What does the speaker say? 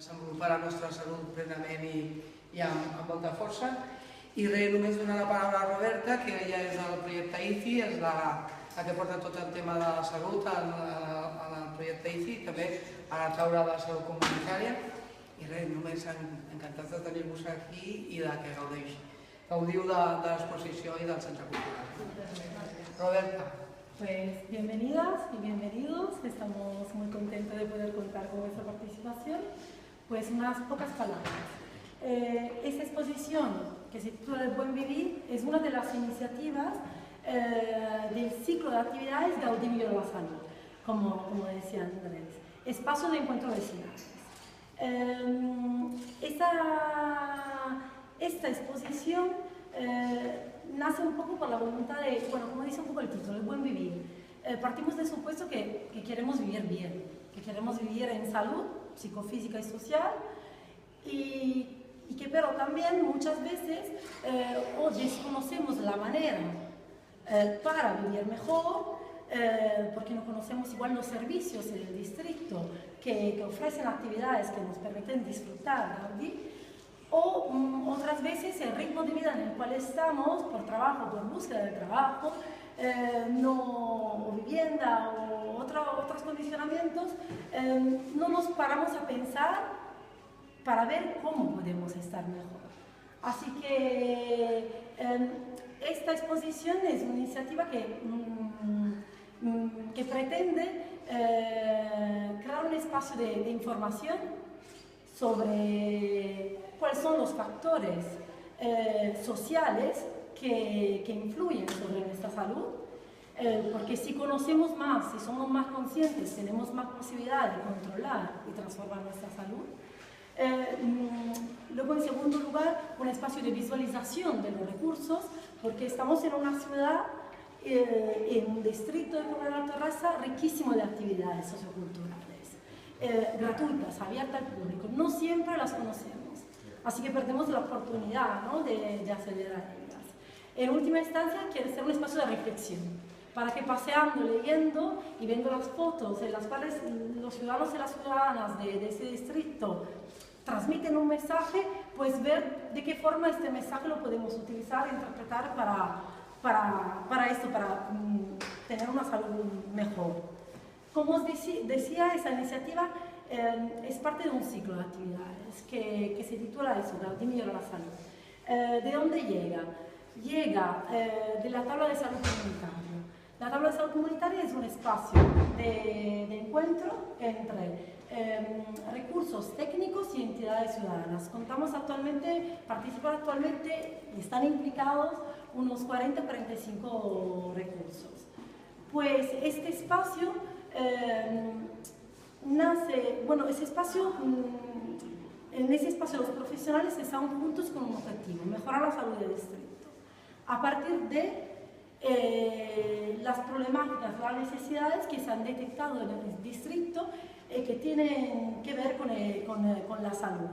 desenvolupar la nostra salut plenament i amb molta força. I res, només donar la paraula a Roberta, que ella és del projecte ICI, és la que porta tot el tema de la salut al projecte ICI, i també a la taula de salut comunitària. I res, només encantats de tenir-vos aquí i que gaudiu de l'exposició i del centre cultural. Roberta. Pues bienvenidas y bienvenidos, estamos muy contentos de poder contar con vuestra participación. Pues unas pocas palabras. Esta exposición, que se titula El Buen Vivir, es una de las iniciativas del ciclo de actividades de Gaudí Millor la Salud, como decía Andrés, espacio de encuentro vecinales. Esta exposición nace un poco por la voluntad de, bueno, como dice un poco el título, el buen vivir. Partimos del supuesto que queremos vivir bien, que queremos vivir en salud psicofísica y social, y que pero también muchas veces o desconocemos la manera para vivir mejor, porque no conocemos igual los servicios en el distrito que ofrecen actividades que nos permiten disfrutar, ¿no? O otras veces el ritmo de vida en el cual estamos, por trabajo, por búsqueda de trabajo, o vivienda o otros condicionamientos, no nos paramos a pensar para ver cómo podemos estar mejor. Así que esta exposición es una iniciativa que pretende crear un espacio de información sobre cuáles son los factores sociales que influyen sobre nuestra salud, porque si conocemos más, si somos más conscientes, tenemos más posibilidad de controlar y transformar nuestra salud. Luego, en segundo lugar, un espacio de visualización de los recursos, porque estamos en una ciudad, en un distrito de Comunidad Terraza riquísimo de actividades socioculturales, gratuitas, abiertas al público. No siempre las conocemos, así que perdemos la oportunidad, ¿no?, de acceder a ellas. En última instancia, quiere ser un espacio de reflexión, para que paseando, leyendo y viendo las fotos en las cuales los ciudadanos y las ciudadanas de ese distrito transmiten un mensaje, pues ver de qué forma este mensaje lo podemos utilizar e interpretar para esto, para tener una salud mejor. Como os decía, esta iniciativa es parte de un ciclo de actividades que se titula eso, Gaudí Millor la Salud. ¿De dónde llega? Llega de la tabla de salud comunitaria. La tabla de salud comunitaria es un espacio de encuentro entre recursos técnicos y entidades ciudadanas. Participan actualmente y están implicados unos 40-45 recursos. Pues este espacio nace, bueno, en ese espacio los profesionales están juntos con un objetivo: mejorar la salud del distrito, a partir de las problemáticas, las necesidades que se han detectado en el distrito que tienen que ver con la salud.